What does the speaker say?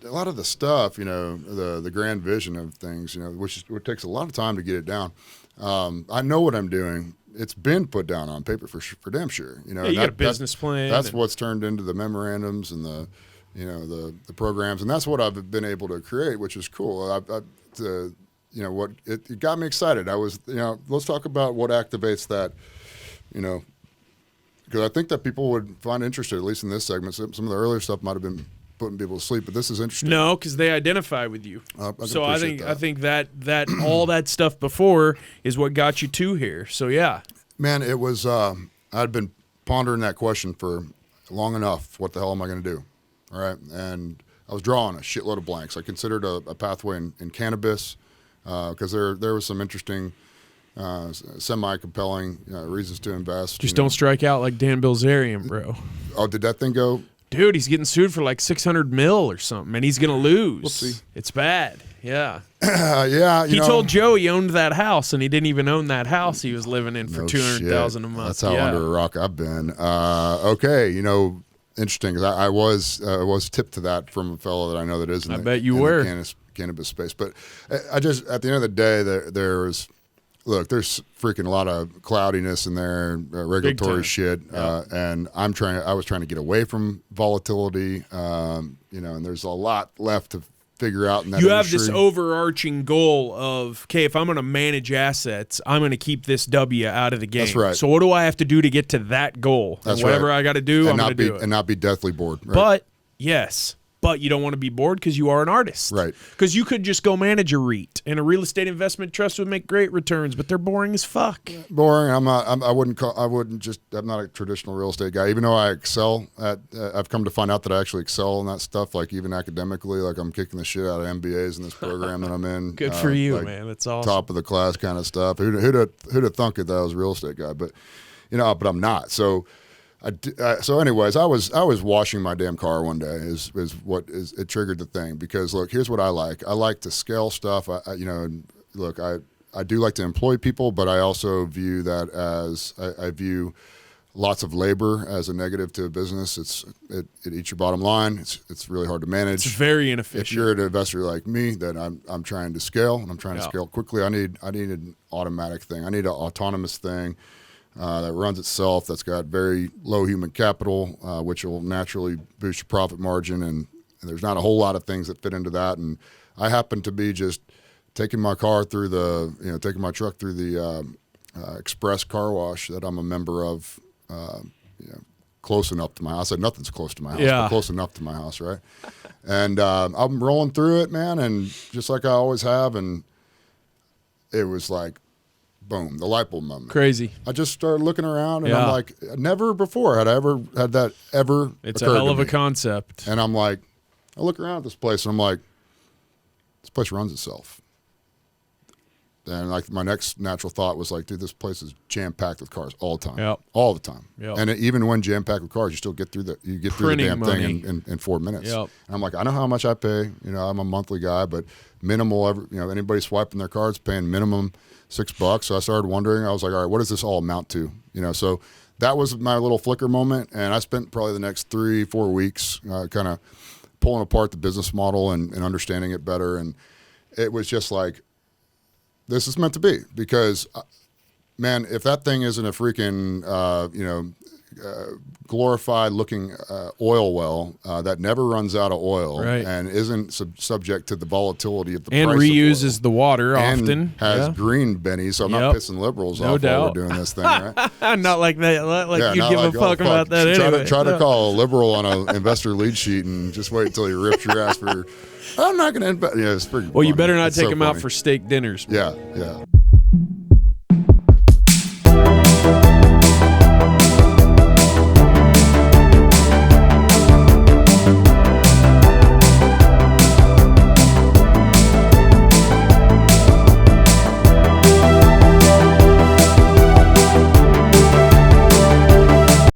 a lot of the stuff, the grand vision of things, which takes a lot of time to get it down. I know what I'm doing. It's been put down on paper for damn sure. You got a business plan. That's what's turned into the memorandums and the programs, and that's what I've been able to create, which is cool. It got me excited. I was, let's talk about what activates that, because I think that people would find interested, at least in this segment. Some of the earlier stuff might have been putting people to sleep, but this is interesting. No, because they identify with you. So I think that all that stuff before is what got you to here. So yeah, man, it was. I'd been pondering that question for long enough. What the hell am I going to do? All right, and I was drawing a shitload of blanks. I considered a pathway in cannabis because there was some interesting, semi-compelling reasons to invest. Just don't strike out like Dan Bilzerian, bro. Oh, did that thing go? Dude, he's getting sued for like $600 million or something, and he's gonna lose. Whoopsie. It's bad. Yeah. Yeah. He told Joe he owned that house, and he didn't even own that house he was living in for $200,000 a month. That's how under a rock I've been. Okay, interesting. Because I was tipped to that from a fellow that I know that is in the cannabis space. But I just, at the end of the day, there's freaking a lot of cloudiness in there, regulatory shit, and I was trying to get away from volatility, and there's a lot left to figure out in that You industry. have this overarching goal of, okay, if I'm going to manage assets, I'm going to keep this W out of the game. That's right. So what do I have to do to get to that goal? That's whatever right. I got to do, I'm going to do it. And not be deathly bored. Right? But, yes. But you don't want to be bored because you are an artist. Right. Because you could just go manage a REIT, and a real estate investment trust would make great returns, but they're boring as fuck. Boring. I'm not a traditional real estate guy, even though I excel at, I've come to find out that I actually excel in that stuff, like even academically, like I'm kicking the shit out of MBAs in this program that I'm in. Good for you, man. That's awesome. Top of the class kind of stuff. Who'd have thunk it that I was a real estate guy, but I'm not. So anyways, I was washing my damn car one day it triggered the thing, because look, here's what I like. I like to scale stuff. I do like to employ people, but I also view that as I view lots of labor as a negative to a business. It eats your bottom line. It's really hard to manage. It's very inefficient. If you're an investor like me, then I'm trying to scale, and I'm trying to scale quickly. I need an automatic thing. I need an autonomous thing that runs itself, that's got very low human capital, which will naturally boost your profit margin. And there's not a whole lot of things that fit into that. And I happen to be just taking my truck through the express car wash that I'm a member of, close enough to my house. I said nothing's close to my house, but close enough to my house, right? And I'm rolling through it, man, and just like I always have. And it was like, boom, the light bulb moment. Crazy. I just started looking around, and I'm like, never before had I ever had that ever. It's a hell of a concept. And I'm like, I look around at this place, and I'm like, this place runs itself. And like my next natural thought was like, dude, this place is jam packed with cars all the time, all the time. Yep. And even when jam packed with cars, you still get through the damn thing in 4 minutes. Yep. And I'm like, I know how much I pay. I'm a monthly guy, but minimal. Anybody swiping their cards paying minimum $6. So I started wondering. I was like, all right, what does this all amount to? So that was my little flicker moment, and I spent probably the next 3-4 weeks kind of pulling apart the business model and understanding it better. And it was just like, this is meant to be, because, man, if that thing isn't a freaking, glorified looking oil well that never runs out of oil, and isn't subject to the volatility of the price of oil, reuses the water often, and has green bennies, so I'm not pissing liberals off while we're doing this thing, right? Not like that, you'd give a fuck about that anyway. Try to call a liberal on an investor lead sheet and just wait until he rips your ass for. I'm not going to invest. Yeah, it's pretty. Well, funny. You better not take them out for steak dinners. Yeah.